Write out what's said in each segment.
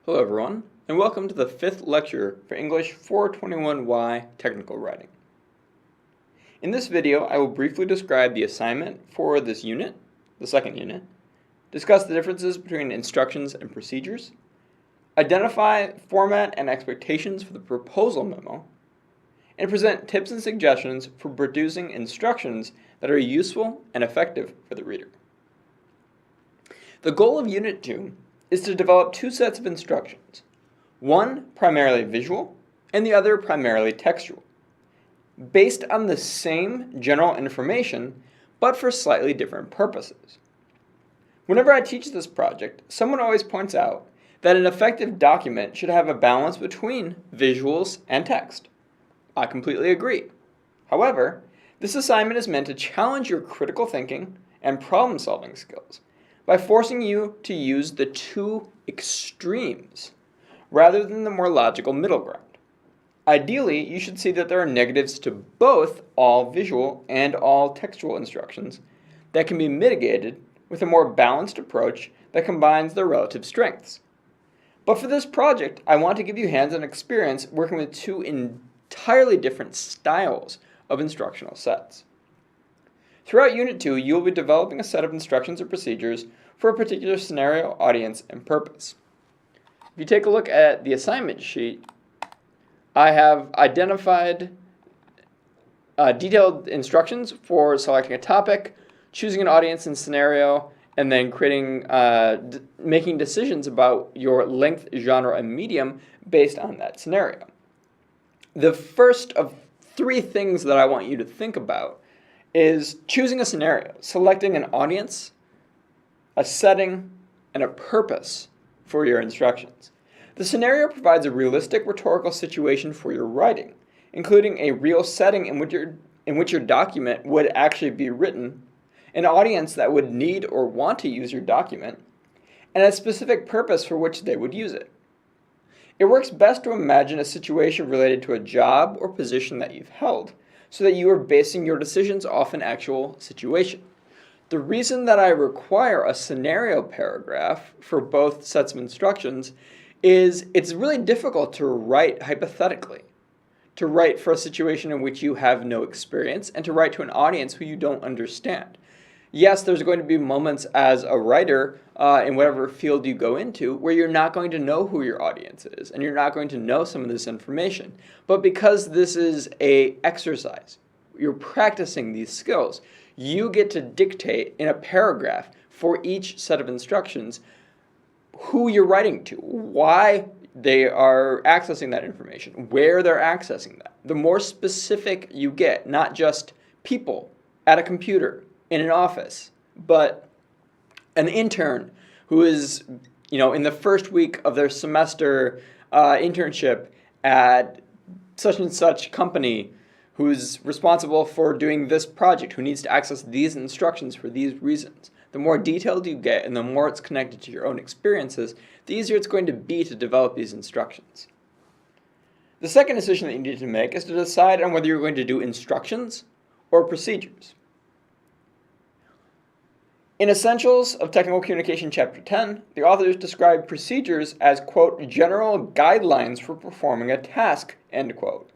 Hello everyone, and welcome to the fifth lecture for English 421Y Technical Writing. In this video, I will briefly describe the assignment for this unit, the second unit, discuss the differences between instructions and procedures, identify format and expectations for the proposal memo, and present tips and suggestions for producing instructions that are useful and effective for the reader. The goal of Unit 2 is to develop two sets of instructions, one primarily visual and the other primarily textual, based on the same general information but for slightly different purposes. Whenever I teach this project, someone always points out that an effective document should have a balance between visuals and text. I completely agree. However, this assignment is meant to challenge your critical thinking and problem-solving skills by forcing you to use the two extremes rather than the more logical middle ground. Ideally, you should see that there are negatives to both all visual and all textual instructions that can be mitigated with a more balanced approach that combines their relative strengths. But for this project, I want to give you hands-on experience working with two entirely different styles of instructional sets. Throughout Unit 2, you will be developing a set of instructions or procedures for a particular scenario, audience, and purpose. If you take a look at the assignment sheet, I have identified detailed instructions for selecting a topic, choosing an audience and scenario, and then making decisions about your length, genre, and medium based on that scenario. The first of three things that I want you to think about is choosing a scenario, selecting an audience, a setting, and a purpose for your instructions. The scenario provides a realistic rhetorical situation for your writing, including a real setting in which your document would actually be written, an audience that would need or want to use your document, and a specific purpose for which they would use it. It works best to imagine a situation related to a job or position that you've held, so that you are basing your decisions off an actual situation. The reason that I require a scenario paragraph for both sets of instructions is it's really difficult to write hypothetically, to write for a situation in which you have no experience, and to write to an audience who you don't understand. Yes, there's going to be moments as a writer in whatever field you go into where you're not going to know who your audience is and you're not going to know some of this information. But because this is an exercise, you're practicing these skills, you get to dictate in a paragraph for each set of instructions who you're writing to, why they are accessing that information, where they're accessing that. The more specific you get, not just people at a computer in an office, but an intern who is, in the first week of their semester internship at such and such company, who's responsible for doing this project, who needs to access these instructions for these reasons. The more detailed you get and the more it's connected to your own experiences, the easier it's going to be to develop these instructions. The second decision that you need to make is to decide on whether you're going to do instructions or procedures. In Essentials of Technical Communication Chapter 10, the authors describe procedures as, quote, general guidelines for performing a task, end quote,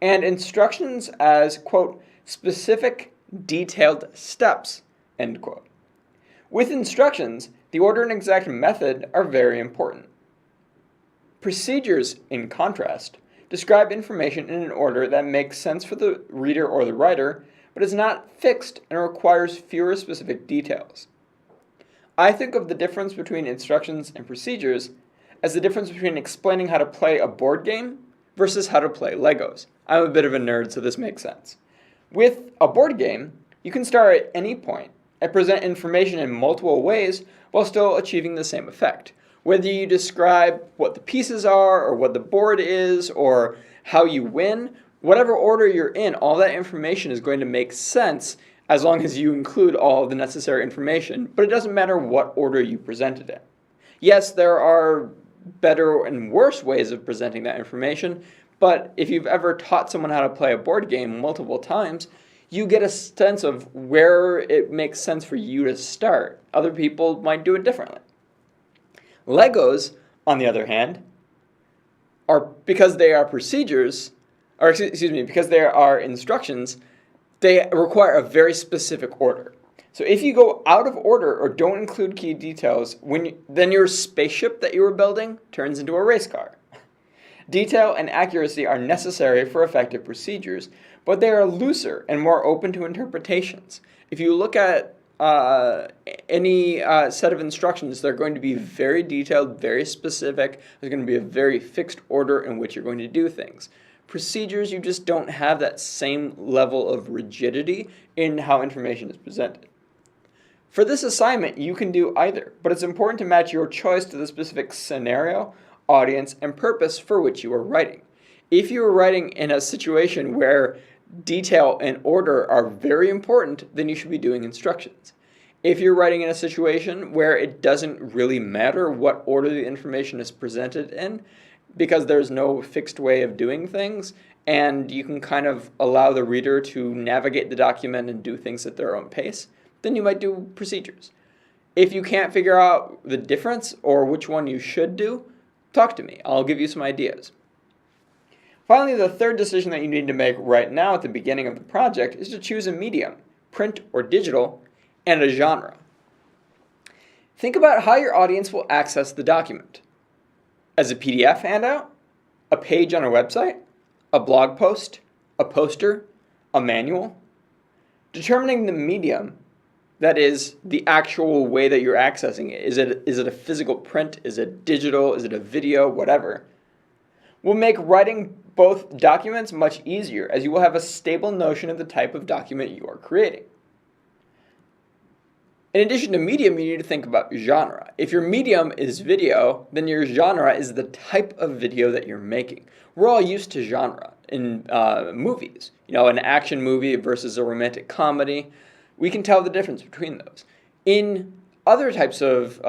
and instructions as, quote, specific detailed steps, end quote. With instructions, the order and exact method are very important. Procedures, in contrast, describe information in an order that makes sense for the reader or the writer, but is not fixed and requires fewer specific details. I think of the difference between instructions and procedures as the difference between explaining how to play a board game versus how to play Legos. I'm a bit of a nerd, so this makes sense. With a board game, you can start at any point and present information in multiple ways while still achieving the same effect. Whether you describe what the pieces are or what the board is or how you win, whatever order you're in, all that information is going to make sense as long as you include all of the necessary information, but it doesn't matter what order you present it in. Yes, there are better and worse ways of presenting that information, but if you've ever taught someone how to play a board game multiple times, you get a sense of where it makes sense for you to start. Other people might do it differently. Legos, on the other hand, are because they are procedures, or excuse me, because they are instructions, they require a very specific order. So if you go out of order or don't include key details, then your spaceship that you were building turns into a race car. Detail and accuracy are necessary for effective procedures, but they are looser and more open to interpretations. If you look at any set of instructions, they're going to be very detailed, very specific. There's going to be a very fixed order in which you're going to do things. Procedures, you just don't have that same level of rigidity in how information is presented. For this assignment, you can do either, but it's important to match your choice to the specific scenario, audience, and purpose for which you are writing. If you are writing in a situation where detail and order are very important, then you should be doing instructions. If you're writing in a situation where it doesn't really matter what order the information is presented in, because there's no fixed way of doing things, and you can kind of allow the reader to navigate the document and do things at their own pace, then you might do procedures. If you can't figure out the difference or which one you should do, talk to me. I'll give you some ideas. Finally, the third decision that you need to make right now at the beginning of the project is to choose a medium, print or digital, and a genre. Think about how your audience will access the document. As a PDF handout, a page on a website, a blog post, a poster, a manual. Determining the medium, that is the actual way that you're accessing it. Is it a physical print? Is it digital? Is it a video? Whatever. Will make writing both documents much easier, as you will have a stable notion of the type of document you are creating. In addition to medium, you need to think about genre. If your medium is video, then your genre is the type of video that you're making. We're all used to genre in movies. An action movie versus a romantic comedy. We can tell the difference between those. In other types of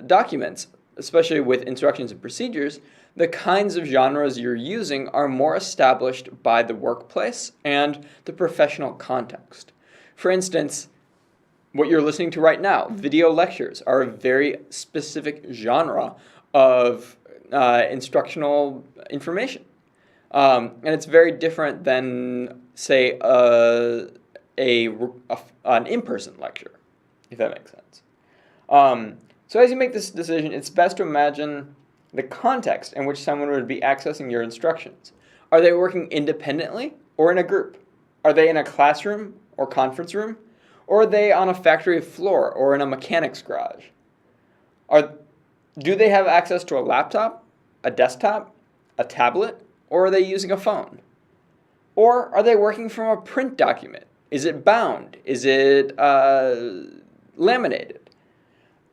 documents, especially with instructions and procedures, the kinds of genres you're using are more established by the workplace and the professional context. For instance, what you're listening to right now, video lectures, are a very specific genre of instructional information. And it's very different than, say, an in-person lecture, if that makes sense. So as you make this decision, it's best to imagine the context in which someone would be accessing your instructions. Are they working independently or in a group? Are they in a classroom or conference room? Or are they on a factory floor or in a mechanic's garage? Do they have access to a laptop, a desktop, a tablet, or are they using a phone? Or are they working from a print document? Is it bound? Is it laminated?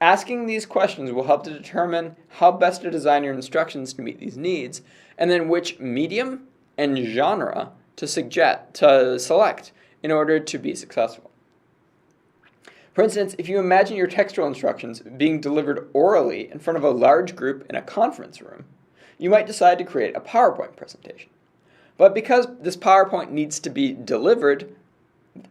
Asking these questions will help to determine how best to design your instructions to meet these needs, and then which medium and genre to select in order to be successful. For instance, if you imagine your textual instructions being delivered orally in front of a large group in a conference room, you might decide to create a PowerPoint presentation. But because this PowerPoint needs to be delivered,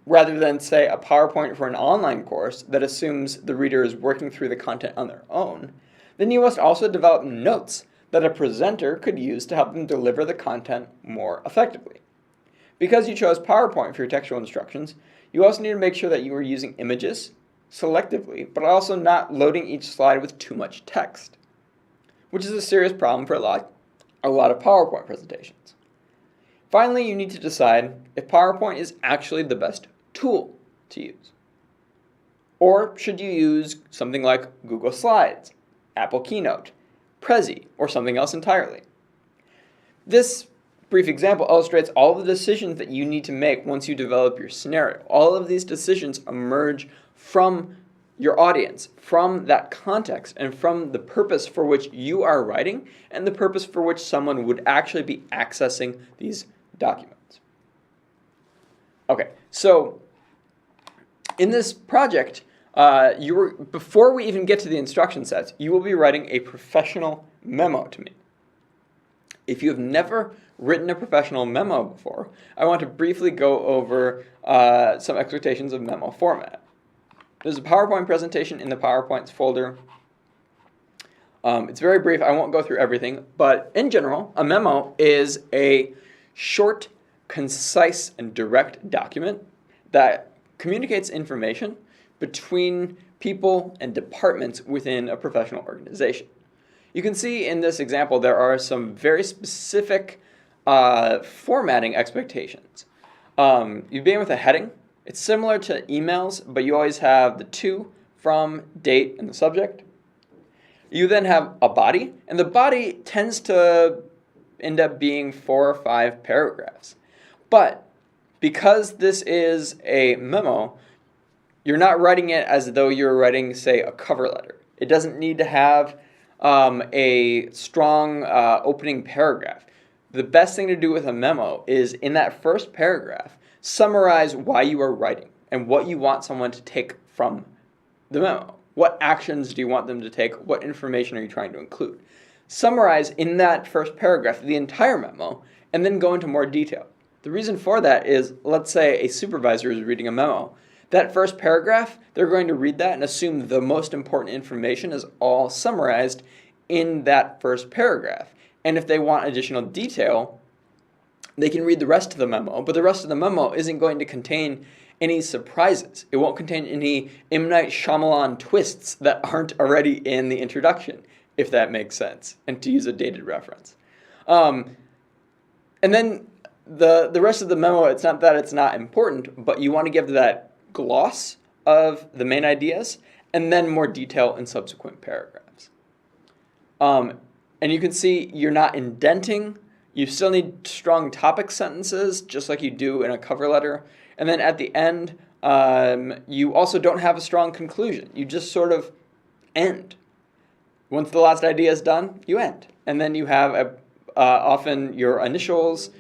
rather than, say, a PowerPoint for an online course that assumes the reader is working through the content on their own, then you must also develop notes that a presenter could use to help them deliver the content more effectively. Because you chose PowerPoint for your textual instructions, you also need to make sure that you are using images selectively, but also not loading each slide with too much text, which is a serious problem for a lot of PowerPoint presentations. Finally, you need to decide if PowerPoint is actually the best tool to use. Or should you use something like Google Slides, Apple Keynote, Prezi, or something else entirely? This brief example illustrates all of the decisions that you need to make once you develop your scenario. All of these decisions emerge from your audience, from that context, and from the purpose for which you are writing and the purpose for which someone would actually be accessing these documents. Okay, so in this project, before we even get to the instruction sets, you will be writing a professional memo to me. If you have never written a professional memo before, I want to briefly go over some expectations of memo format. There's a PowerPoint presentation in the PowerPoints folder. It's very brief. I won't go through everything, but in general, a memo is a short, concise, and direct document that communicates information between people and departments within a professional organization. You can see in this example there are some very specific formatting expectations. You begin with a heading. It's similar to emails, but you always have the to, from, date, and the subject. You then have a body, and the body tends to end up being 4 or 5 paragraphs. But because this is a memo, you're not writing it as though you're writing, say, a cover letter. It doesn't need to have a strong opening paragraph. The best thing to do with a memo is in that first paragraph, summarize why you are writing and what you want someone to take from the memo. What actions do you want them to take? What information are you trying to include? Summarize in that first paragraph the entire memo and then go into more detail. The reason for that is, let's say a supervisor is reading a memo. That first paragraph, they're going to read that and assume the most important information is all summarized in that first paragraph. And if they want additional detail, they can read the rest of the memo, but the rest of the memo isn't going to contain any surprises. It won't contain any M. Night Shyamalan twists that aren't already in the introduction, if that makes sense, and to use a dated reference. And then the rest of the memo, it's not that it's not important, but you want to give that gloss of the main ideas and then more detail in subsequent paragraphs. And you can see you're not indenting. You still need strong topic sentences, just like you do in a cover letter. And then at the end, you also don't have a strong conclusion. You just sort of end. Once the last idea is done, you end. And then you have often your initials,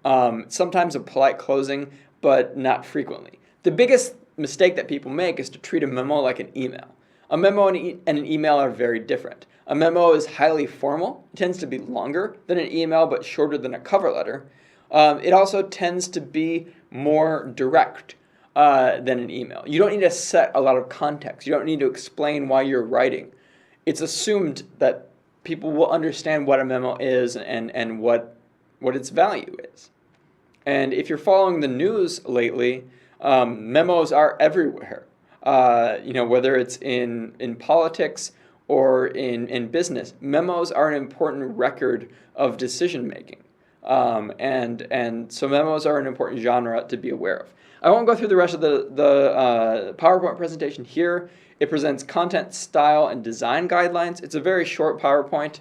sometimes a polite closing, but not frequently. The biggest mistake that people make is to treat a memo like an email. A memo and an email are very different. A memo is highly formal. It tends to be longer than an email, but shorter than a cover letter. It also tends to be more direct than an email. You don't need to set a lot of context. You don't need to explain why you're writing. It's assumed that people will understand what a memo is and what its value is. And if you're following the news lately, memos are everywhere. Whether it's in politics or in business, memos are an important record of decision making. And so memos are an important genre to be aware of. I won't go through the rest of the PowerPoint presentation here. It presents content, style, and design guidelines. It's a very short PowerPoint.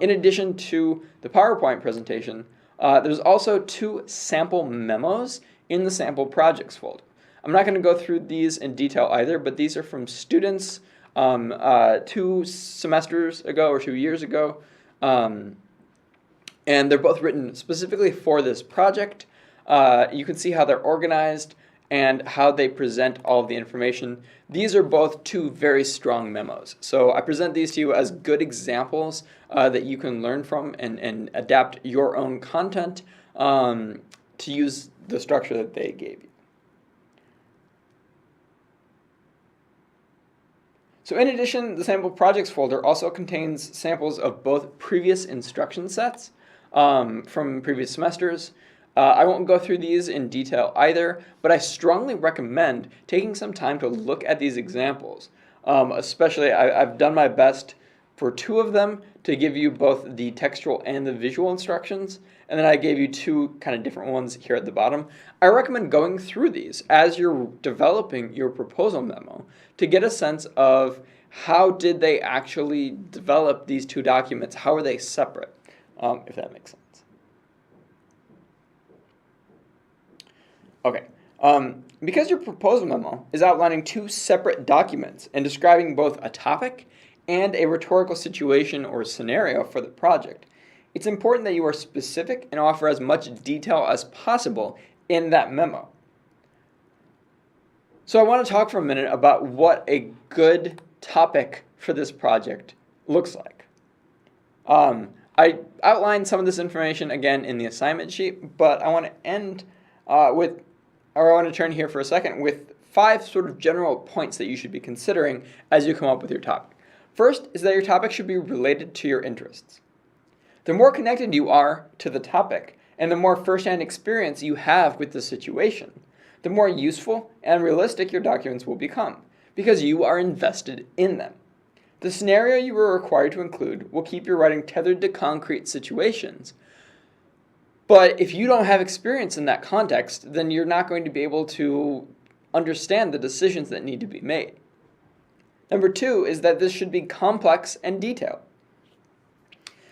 In addition to the PowerPoint presentation, there's also 2 sample memos in the sample projects folder. I'm not going to go through these in detail either, but these are from students 2 semesters ago or 2 years ago. And they're both written specifically for this project. You can see how they're organized and how they present all of the information. These are both 2 very strong memos. So I present these to you as good examples that you can learn from and adapt your own content to use the structure that they gave you. So in addition, the sample projects folder also contains samples of both previous instruction sets from previous semesters. I won't go through these in detail either, but I strongly recommend taking some time to look at these examples. Especially, I've done my best for 2 of them to give you both the textual and the visual instructions, and then I gave you 2 kind of different ones here at the bottom. I recommend going through these as you're developing your proposal memo to get a sense of how did they actually develop these 2 documents, how are they separate, if that makes sense. Okay, because your proposal memo is outlining 2 separate documents and describing both a topic and a rhetorical situation or scenario for the project, it's important that you are specific and offer as much detail as possible in that memo. So I want to talk for a minute about what a good topic for this project looks like. I outlined some of this information again in the assignment sheet, but I want to end I want to turn here for a second with 5 sort of general points that you should be considering as you come up with your topic. First is that your topic should be related to your interests. The more connected you are to the topic, and the more first-hand experience you have with the situation, the more useful and realistic your documents will become, because you are invested in them. The scenario you are required to include will keep your writing tethered to concrete situations, but if you don't have experience in that context, then you're not going to be able to understand the decisions that need to be made. Number two is that this should be complex and detailed.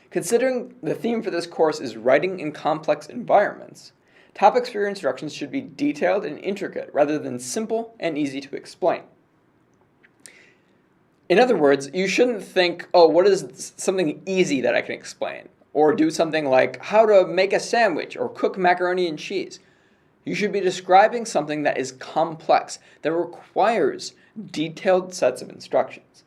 Considering the theme for this course is writing in complex environments, topics for your instructions should be detailed and intricate rather than simple and easy to explain. In other words, you shouldn't think, oh, what is something easy that I can explain? Or do something like how to make a sandwich or cook macaroni and cheese. You should be describing something that is complex, that requires detailed sets of instructions.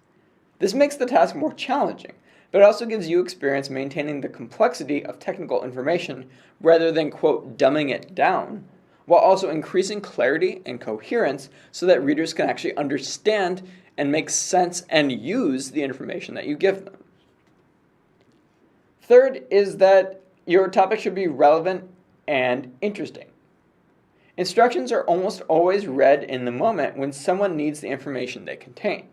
This makes the task more challenging, but it also gives you experience maintaining the complexity of technical information rather than, quote, dumbing it down, while also increasing clarity and coherence so that readers can actually understand and make sense and use the information that you give them. Third is that your topic should be relevant and interesting. Instructions are almost always read in the moment when someone needs the information they contain.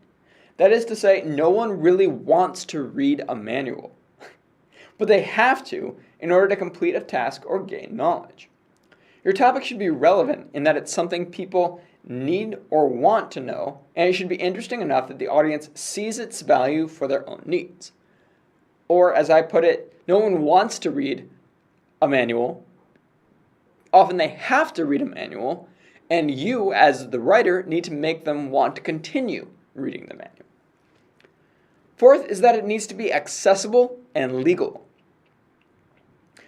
That is to say, no one really wants to read a manual, but they have to in order to complete a task or gain knowledge. Your topic should be relevant in that it's something people need or want to know, and it should be interesting enough that the audience sees its value for their own needs. Or, as I put it, no one wants to read a manual. Often they have to read a manual, and you, as the writer, need to make them want to continue reading the manual. Fourth is that it needs to be accessible and legal.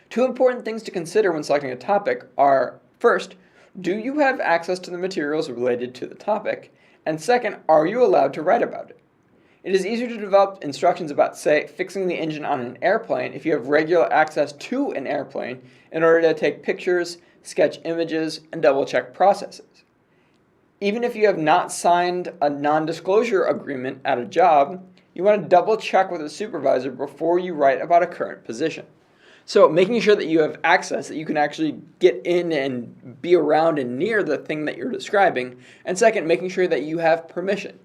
Two important things to consider when selecting a topic are, first, do you have access to the materials related to the topic? And second, are you allowed to write about it? It is easier to develop instructions about, say, fixing the engine on an airplane if you have regular access to an airplane in order to take pictures, sketch images, and double-check processes. Even if you have not signed a non-disclosure agreement at a job, you want to double-check with a supervisor before you write about a current position. So making sure that you have access, that you can actually get in and be around and near the thing that you're describing. And second, making sure that you have permission.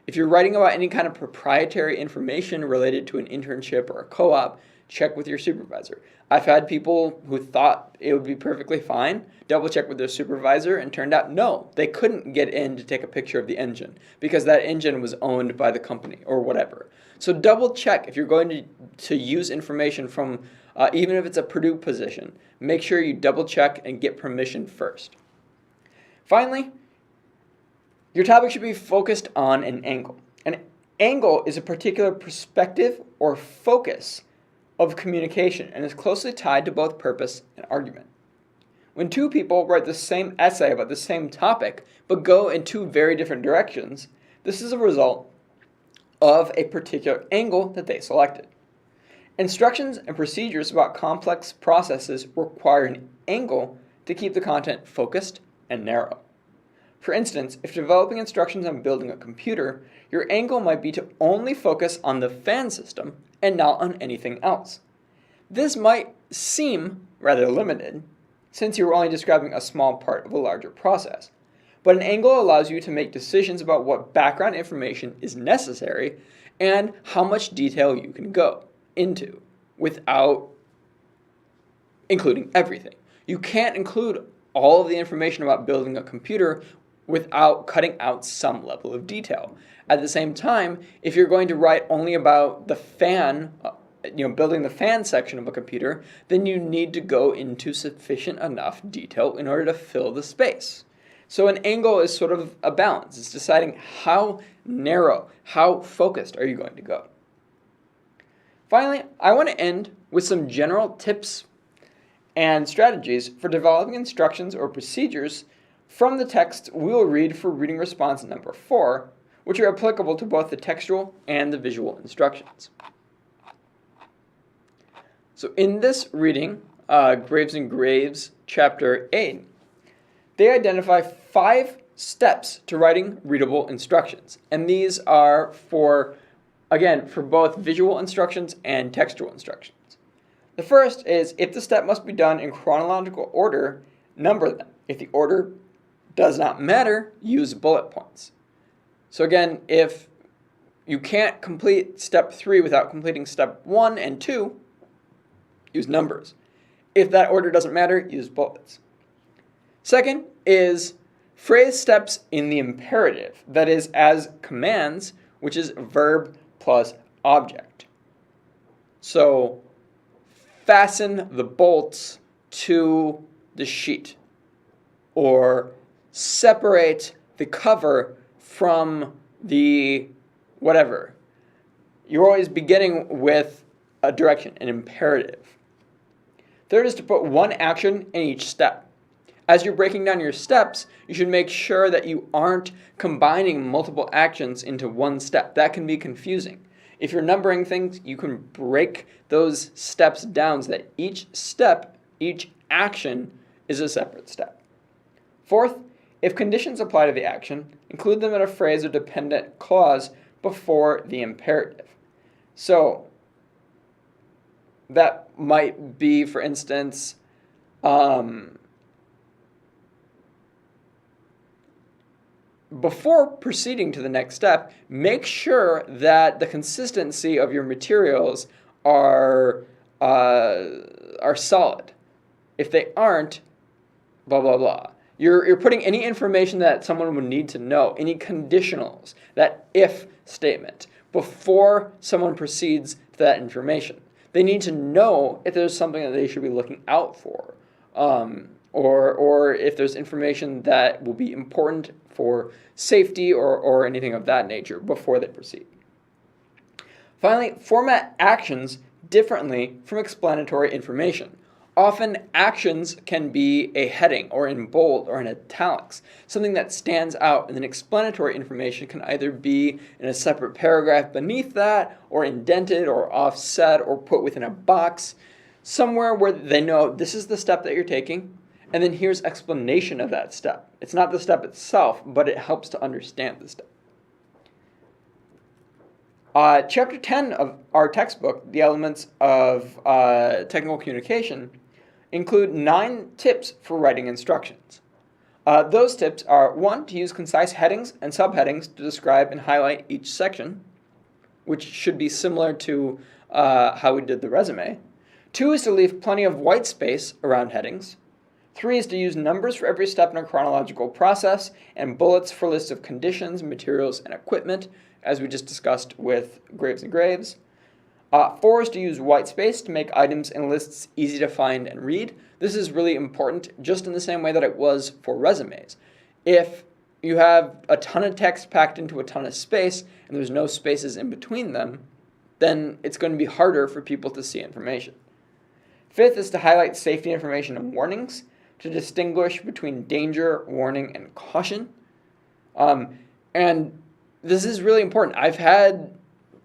If you're writing about any kind of proprietary information related to an internship or a co-op, check with your supervisor. I've had people who thought it would be perfectly fine, double check with their supervisor, and turned out no, they couldn't get in to take a picture of the engine because that engine was owned by the company or whatever. So double check if you're going to use information from, even if it's a Purdue position, make sure you double check and get permission first. Finally, your topic should be focused on an angle. An angle is a particular perspective or focus of communication and is closely tied to both purpose and argument. When two people write the same essay about the same topic but go in two very different directions, this is a result of a particular angle that they selected. Instructions and procedures about complex processes require an angle to keep the content focused and narrow. For instance, if developing instructions on building a computer, your angle might be to only focus on the fan system and not on anything else. This might seem rather limited, since you're only describing a small part of a larger process. But an angle allows you to make decisions about what background information is necessary and how much detail you can go into without including everything. You can't include all of the information about building a computer without cutting out some level of detail. At the same time, if you're going to write only about the fan, building the fan section of a computer, then you need to go into sufficient enough detail in order to fill the space. So an angle is sort of a balance. It's deciding how narrow, how focused are you going to go. Finally, I want to end with some general tips and strategies for developing instructions or procedures from the text we will read for reading response number 4, which are applicable to both the textual and the visual instructions. So in this reading, Graves and Graves, Chapter 8, they identify 5 steps to writing readable instructions. And these are for again, for both visual instructions and textual instructions. The first is, if the step must be done in chronological order, number them. If the order does not matter, use bullet points. So again, if you can't complete step 3 without completing step 1 and 2, use numbers. If that order doesn't matter, use bullets. Second is phrase steps in the imperative, that is, as commands, which is verb plus object. So fasten the bolts to the sheet, or separate the cover from the whatever. You're always beginning with a direction, an imperative. Third is to put one action in each step. As you're breaking down your steps, you should make sure that you aren't combining multiple actions into one step. That can be confusing. If you're numbering things, you can break those steps down so that each step, each action, is a separate step. Fourth, if conditions apply to the action, include them in a phrase or dependent clause before the imperative. So that might be, for instance, before proceeding to the next step, make sure that the consistency of your materials are solid. If they aren't, blah, blah, blah. You're putting any information that someone would need to know, any conditionals, that if statement, before someone proceeds to that information. They need to know if there's something that they should be looking out for, or if there's information that will be important for safety or anything of that nature before they proceed. Finally, format actions differently from explanatory information. Often actions can be a heading or in bold or in italics, something that stands out, and then explanatory information can either be in a separate paragraph beneath that, or indented or offset or put within a box, somewhere where they know this is the step that you're taking, and then here's explanation of that step. It's not the step itself, but it helps to understand the step. Chapter 10 of our textbook, The Elements of Technical Communication, include 9 tips for writing instructions. Those tips are: 1, to use concise headings and subheadings to describe and highlight each section, which should be similar to how we did the resume. 2 is to leave plenty of white space around headings. 3 is to use numbers for every step in a chronological process and bullets for lists of conditions, materials, and equipment, as we just discussed with Graves and Graves. 4 is to use white space to make items and lists easy to find and read. This is really important, just in the same way that it was for resumes. If you have a ton of text packed into a ton of space and there's no spaces in between them, then it's going to be harder for people to see information. 5th is to highlight safety information and warnings to distinguish between danger, warning, and caution. And this is really important. I've had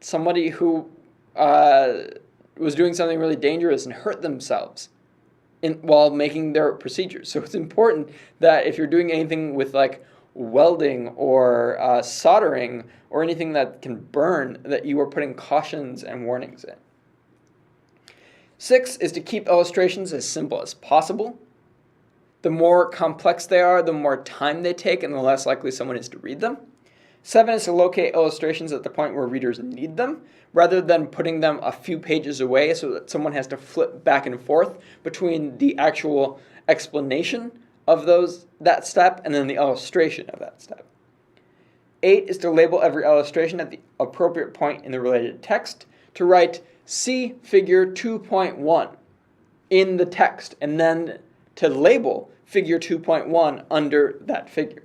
somebody who was doing something really dangerous and hurt themselves while making their procedures. So it's important that if you're doing anything with like welding or soldering or anything that can burn, that you are putting cautions and warnings in. 6 is to keep illustrations as simple as possible. The more complex they are, the more time they take, and the less likely someone is to read them. 7 is to locate illustrations at the point where readers need them, rather than putting them a few pages away so that someone has to flip back and forth between the actual explanation of that step and then the illustration of that step. 8 is to label every illustration at the appropriate point in the related text, to write "See Figure 2.1" in the text, and then to label Figure 2.1 under that figure.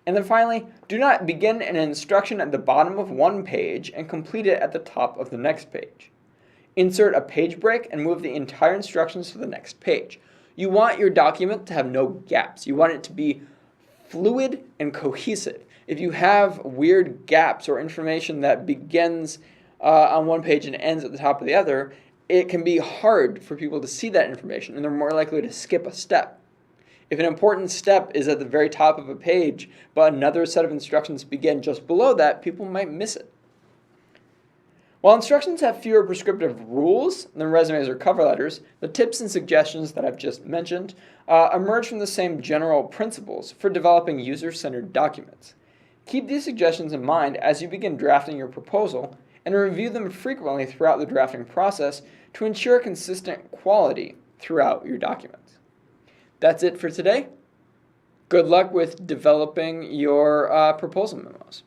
And then finally, do not begin an instruction at the bottom of one page and complete it at the top of the next page. Insert a page break and move the entire instructions to the next page. You want your document to have no gaps. You want it to be fluid and cohesive. If you have weird gaps or information that begins on one page and ends at the top of the other, it can be hard for people to see that information, and they're more likely to skip a step. If an important step is at the very top of a page, but another set of instructions begin just below that, people might miss it. While instructions have fewer prescriptive rules than resumes or cover letters, the tips and suggestions that I've just mentioned emerge from the same general principles for developing user-centered documents. Keep these suggestions in mind as you begin drafting your proposal and review them frequently throughout the drafting process to ensure consistent quality throughout your documents. That's it for today. Good luck with developing your proposal memos.